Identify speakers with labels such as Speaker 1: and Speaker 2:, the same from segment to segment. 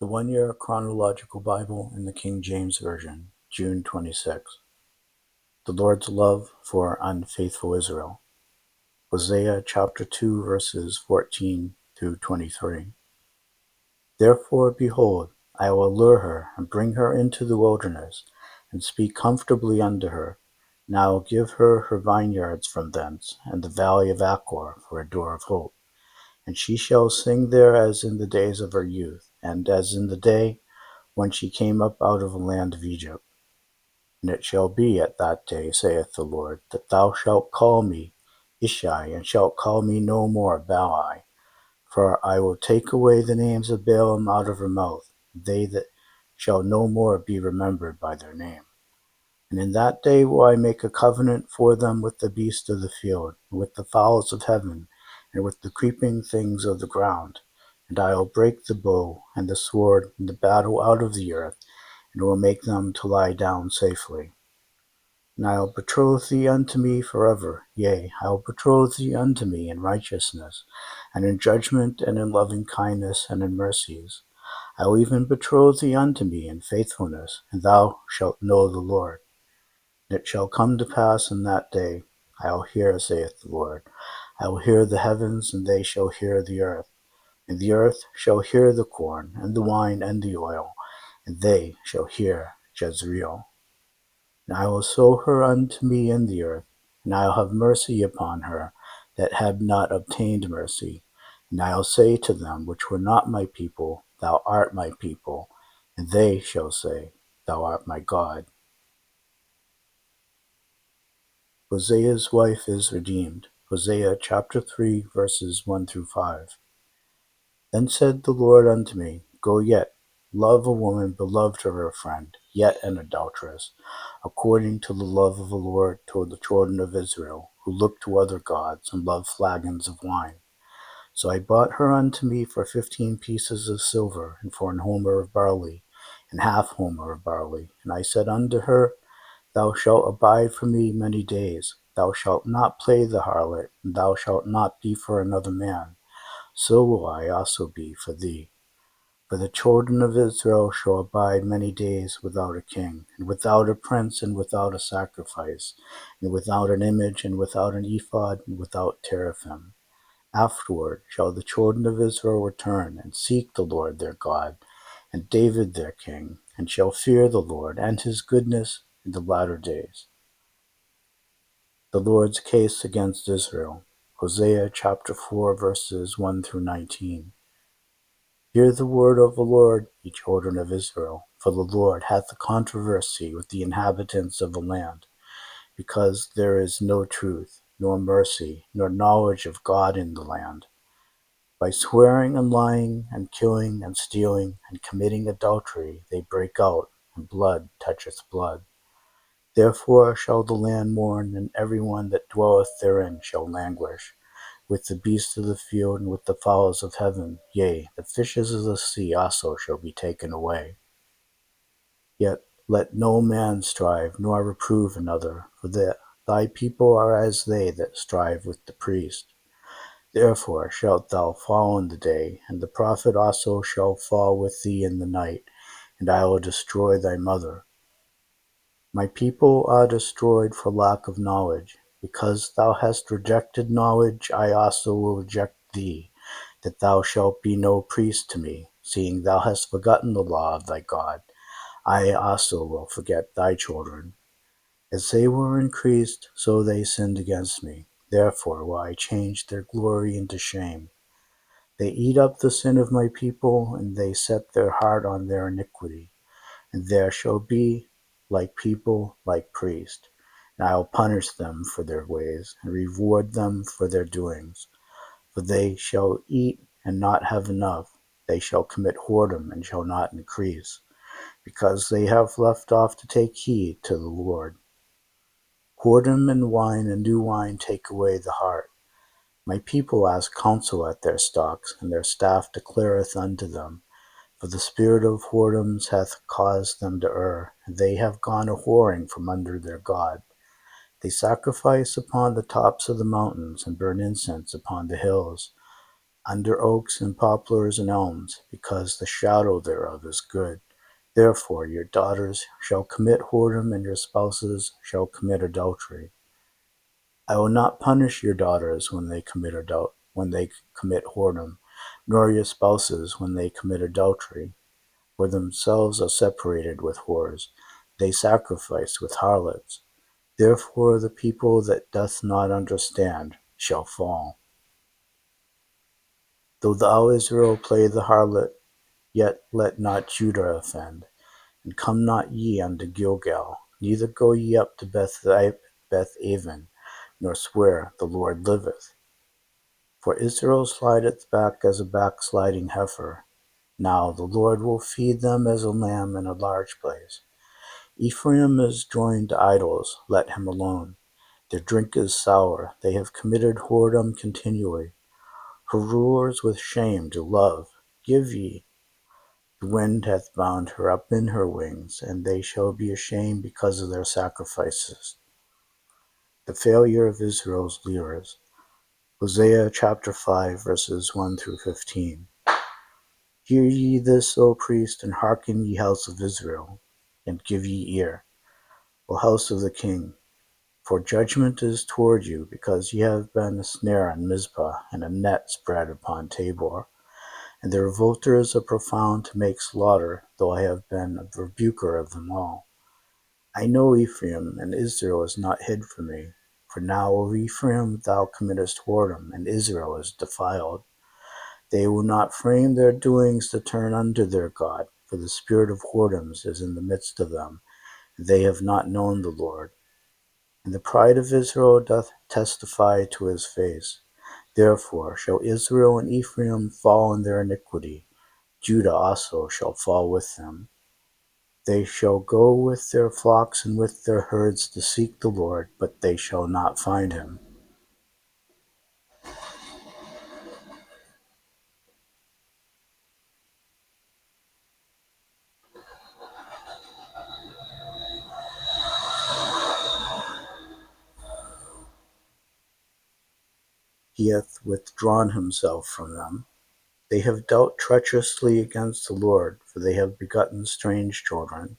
Speaker 1: The 1-Year Chronological Bible in the King James Version, June 26. The Lord's Love for Unfaithful Israel. Hosea chapter 2 verses 14 through 23. Therefore, behold, I will allure her and bring her into the wilderness and speak comfortably unto her. And I will give her her vineyards from thence, and the valley of Achor for a door of hope. And she shall sing there as in the days of her youth, and as in the day when she came up out of the land of Egypt. And it shall be at that day, saith the Lord, that thou shalt call me Ishai, and shalt call me no more Baali. For I will take away the names of Baalim out of her mouth, they that shall no more be remembered by their name. And in that day will I make a covenant for them with the beasts of the field, and with the fowls of heaven, and with the creeping things of the ground. And I will break the bow, and the sword, and the battle out of the earth, and will make them to lie down safely. And I will betroth thee unto me forever, yea, I will betroth thee unto me in righteousness, and in judgment, and in loving kindness, and in mercies. I will even betroth thee unto me in faithfulness, and thou shalt know the Lord. And it shall come to pass in that day, I will hear, saith the Lord. I will hear the heavens, and they shall hear the earth. And the earth shall hear the corn, and the wine, and the oil, and they shall hear Jezreel. And I will sow her unto me in the earth, and I will have mercy upon her that had not obtained mercy. And I will say to them which were not my people, Thou art my people, and they shall say, Thou art my God. Hosea's wife is redeemed. Hosea chapter 3 verses 1 through 5. Then said the Lord unto me, Go yet, love a woman beloved to her friend, yet an adulteress, according to the love of the Lord toward the children of Israel, who look to other gods and love flagons of wine. So I bought her unto me for 15 pieces of silver, and for an homer of barley, and half homer of barley. And I said unto her, Thou shalt abide for me many days. Thou shalt not play the harlot, and thou shalt not be for another man. So will I also be for thee. For the children of Israel shall abide many days without a king, and without a prince, and without a sacrifice, and without an image, and without an ephod, and without teraphim. Afterward shall the children of Israel return, and seek the Lord their God, and David their king, and shall fear the Lord and his goodness in the latter days. The Lord's case against Israel. Hosea chapter 4 verses 1 through 19. Hear the word of the Lord, ye children of Israel, for the Lord hath a controversy with the inhabitants of the land, because there is no truth, nor mercy, nor knowledge of God in the land. By swearing and lying, and killing and stealing, and committing adultery, they break out, and blood toucheth blood. Therefore shall the land mourn, and every one that dwelleth therein shall languish, with the beasts of the field, and with the fowls of heaven. Yea, the fishes of the sea also shall be taken away. Yet let no man strive, nor reprove another, for that thy people are as they that strive with the priest. Therefore shalt thou fall in the day, and the prophet also shall fall with thee in the night, and I will destroy thy mother. My people are destroyed for lack of knowledge. Because thou hast rejected knowledge, I also will reject thee, that thou shalt be no priest to me, seeing thou hast forgotten the law of thy God. I also will forget thy children. As they were increased, so they sinned against me. Therefore will I change their glory into shame. They eat up the sin of my people, and they set their heart on their iniquity. And there shall be like people, like priest. And I will punish them for their ways, and reward them for their doings. For they shall eat and not have enough. They shall commit whoredom and shall not increase, because they have left off to take heed to the Lord. Whoredom and wine and new wine take away the heart. My people ask counsel at their stocks, and their staff declareth unto them. For the spirit of whoredoms hath caused them to err, and they have gone a whoring from under their God. They sacrifice upon the tops of the mountains, and burn incense upon the hills. under oaks and poplars and elms, because the shadow thereof is good. Therefore your daughters shall commit whoredom, and your spouses shall commit adultery. I will not punish your daughters when they commit whoredom, nor your spouses when they commit adultery, for themselves are separated with whores, they sacrifice with harlots. Therefore the people that doth not understand shall fall. Though thou, Israel, play the harlot, yet let not Judah offend. And come not ye unto Gilgal, neither go ye up to Beth-aven, nor swear, the Lord liveth. For Israel slideth back as a backsliding heifer. Now the Lord will feed them as a lamb in a large place. Ephraim is joined to idols, let him alone. Their drink is sour, they have committed whoredom continually. Her rulers with shame do love. Give ye. The wind hath bound her up in her wings, and they shall be ashamed because of their sacrifices. The failure of Israel's leaders. Hosea chapter 5, verses 1 through 15. Hear ye this, O priest, and hearken, ye house of Israel, and give ye ear, O house of the king. For judgment is toward you, because ye have been a snare on Mizpah, and a net spread upon Tabor. And the revolters are profound to make slaughter, though I have been a rebuker of them all. I know Ephraim, and Israel is not hid from me. For now, O Ephraim, thou committest whoredom, and Israel is defiled. They will not frame their doings to turn unto their God, for the spirit of whoredoms is in the midst of them, and they have not known the Lord. And the pride of Israel doth testify to his face. Therefore shall Israel and Ephraim fall in their iniquity, Judah also shall fall with them. They shall go with their flocks and with their herds to seek the Lord, but they shall not find him. He hath withdrawn himself from them. They have dealt treacherously against the Lord, for they have begotten strange children.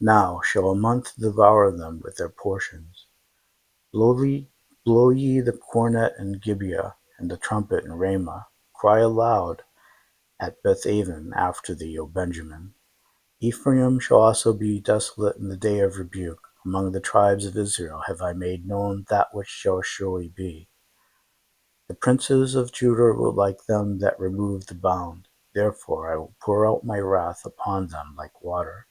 Speaker 1: Now shall a month devour them with their portions. Blow ye the cornet in Gibeah, and the trumpet in Ramah. Cry aloud at Beth-aven after thee, O Benjamin. Ephraim shall also be desolate in the day of rebuke. Among the tribes of Israel have I made known that which shall surely be. The princes of Judah were like them that remove the bound. Therefore I will pour out my wrath upon them like water.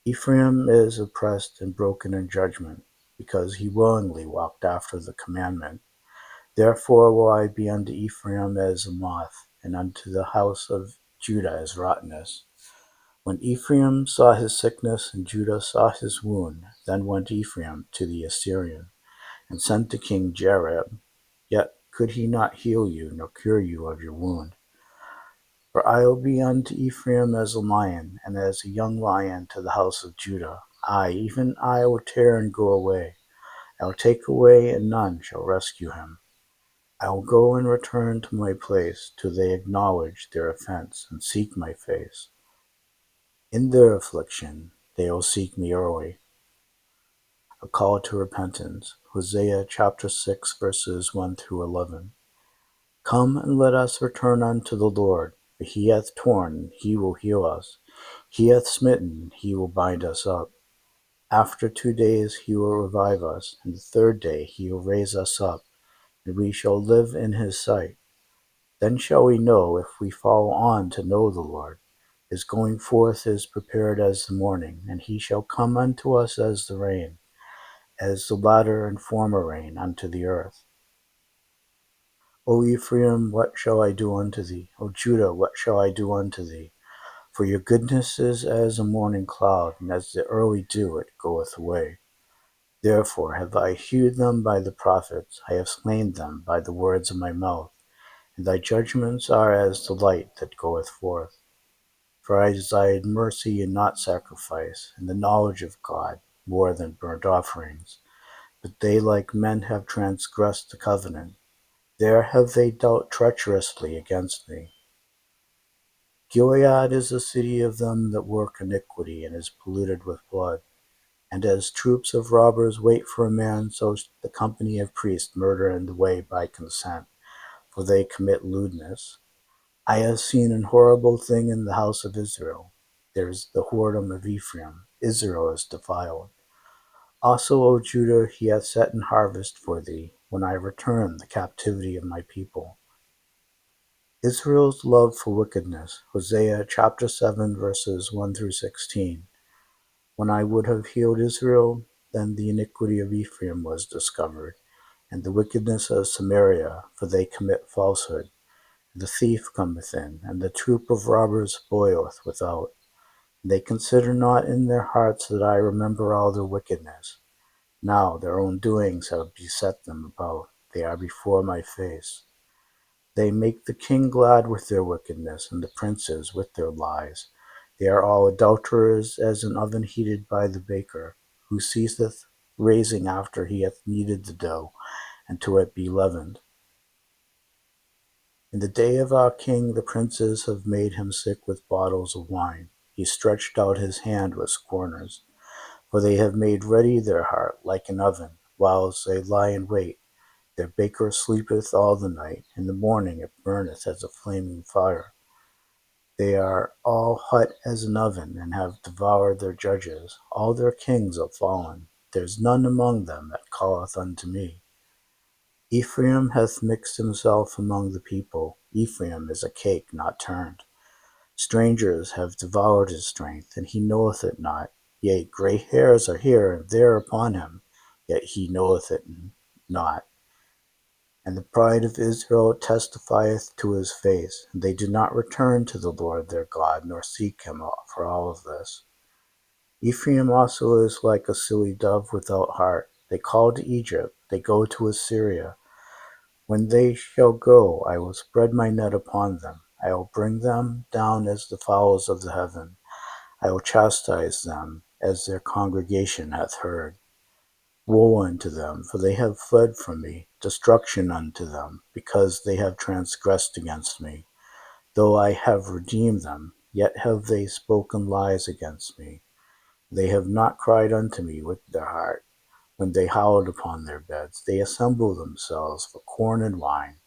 Speaker 1: Ephraim is oppressed and broken in judgment, because he willingly walked after the commandment. Therefore will I be unto Ephraim as a moth, and unto the house of Judah as rottenness. When Ephraim saw his sickness, and Judah saw his wound, then went Ephraim to the Assyrian, and sent to King Jareb. Yet could he not heal you, nor cure you of your wound. For I will be unto Ephraim as a lion, and as a young lion to the house of Judah. I, even I, will tear and go away. I will take away, and none shall rescue him. I will go and return to my place, till they acknowledge their offense, and seek my face. In their affliction they will seek me early. A call to repentance. Hosea chapter 6, verses 1 through 11. Come and let us return unto the Lord, for he hath torn, and he will heal us. He hath smitten, and he will bind us up. After 2 days he will revive us, and the third day he will raise us up, and we shall live in his sight. Then shall we know, if we follow on to know the Lord. His going forth is prepared as the morning, and he shall come unto us as the rain, as the latter and former rain unto the earth. O Ephraim, what shall I do unto thee? O Judah, what shall I do unto thee? For your goodness is as a morning cloud, and as the early dew it goeth away. Therefore have I hewed them by the prophets, I have slain them by the words of my mouth, and thy judgments are as the light that goeth forth. For I desired mercy and not sacrifice, and the knowledge of God more than burnt offerings. But they like men have transgressed the covenant. There have they dealt treacherously against me. Gilead is the city of them that work iniquity, and is polluted with blood. And as troops of robbers wait for a man, so the company of priests murder in the way by consent, for they commit lewdness. I have seen an horrible thing in the house of Israel. There is the whoredom of Ephraim. Israel is defiled. Also, O Judah, he hath set in harvest for thee, when I return the captivity of my people. Israel's love for wickedness. Hosea chapter 7, verses 1 through 16. When I would have healed Israel, then the iniquity of Ephraim was discovered, and the wickedness of Samaria, for they commit falsehood. The thief cometh in, and the troop of robbers boileth without. They consider not in their hearts that I remember all their wickedness. Now their own doings have beset them about. They are before my face. They make the king glad with their wickedness, and the princes with their lies. They are all adulterers, as an oven heated by the baker, who ceaseth raising after he hath kneaded the dough, until it be leavened. In the day of our king the princes have made him sick with bottles of wine. He stretched out his hand with scorners. For they have made ready their heart like an oven, whiles they lie in wait. Their baker sleepeth all the night, in the morning it burneth as a flaming fire. They are all hot as an oven, and have devoured their judges. All their kings are fallen. There is none among them that calleth unto me. Ephraim hath mixed himself among the people. Ephraim is a cake not turned. Strangers have devoured his strength, and he knoweth it not. Yea, grey hairs are here and there upon him, yet he knoweth it not. And the pride of Israel testifieth to his face, and they do not return to the Lord their God, nor seek him for all of this. Ephraim also is like a silly dove without heart. They call to Egypt, they go to Assyria. When they shall go, I will spread my net upon them. I will bring them down as the fowls of the heaven. I will chastise them as their congregation hath heard. Woe unto them, for they have fled from me. Destruction unto them, because they have transgressed against me. Though I have redeemed them, yet have they spoken lies against me. They have not cried unto me with their heart. When they howled upon their beds, they assemble themselves for corn and wine,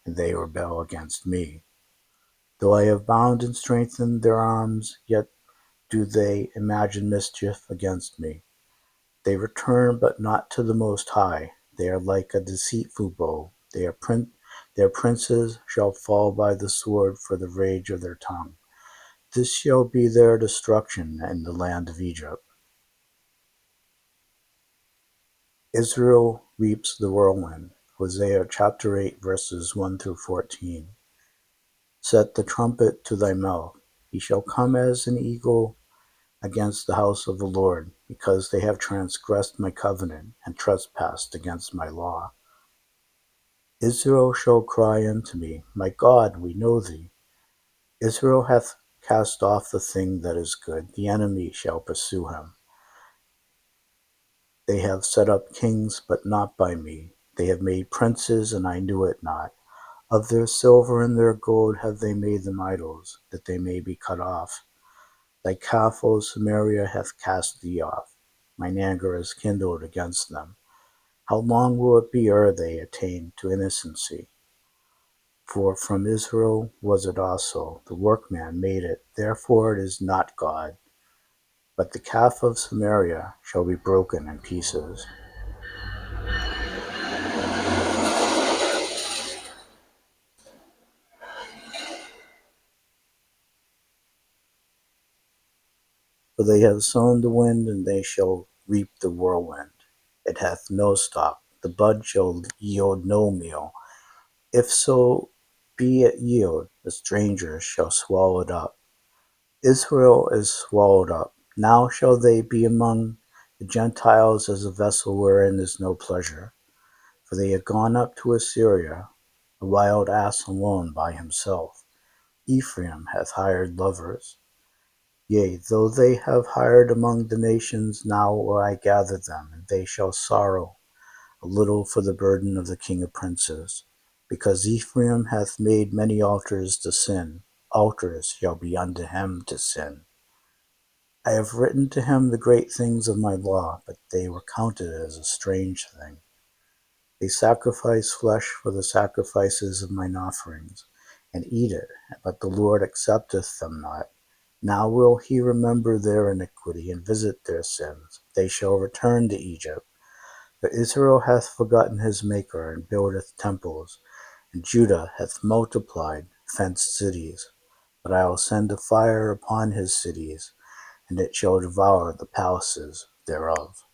Speaker 1: and they rebel against me. Though I have bound and strengthened their arms, yet do they imagine mischief against me. They return, but not to the Most High. They are like a deceitful bow. Their princes shall fall by the sword for the rage of their tongue. This shall be their destruction in the land of Egypt. Israel reaps the whirlwind. Hosea chapter 8, verses 1 through 14. Set the trumpet to thy mouth. He shall come as an eagle against the house of the Lord, because they have transgressed my covenant and trespassed against my law. Israel shall cry unto me, My God, we know thee. Israel hath cast off the thing that is good. The enemy shall pursue him. They have set up kings, but not by me. They have made princes, and I knew it not. Of their silver and their gold have they made them idols, that they may be cut off. Thy calf, O Samaria, hath cast thee off. Mine anger is kindled against them. How long will it be ere they attain to innocency? For from Israel was it also, the workman made it, therefore it is not God. But the calf of Samaria shall be broken in pieces. For they have sown the wind, and they shall reap the whirlwind. It hath no stalk, the bud shall yield no meal. If so be it yield, the strangers shall swallow it up. Israel is swallowed up. Now shall they be among the Gentiles as a vessel wherein is no pleasure. For they have gone up to Assyria, a wild ass alone by himself. Ephraim hath hired lovers. Yea, though they have hired among the nations, now will I gather them, and they shall sorrow a little for the burden of the king of princes. Because Ephraim hath made many altars to sin, altars shall be unto him to sin. I have written to him the great things of my law, but they were counted as a strange thing. They sacrifice flesh for the sacrifices of mine offerings, and eat it, but the Lord accepteth them not. Now will he remember their iniquity, and visit their sins. They shall return to Egypt. For Israel hath forgotten his Maker, and buildeth temples, and Judah hath multiplied fenced cities. But I will send a fire upon his cities, and it shall devour the palaces thereof.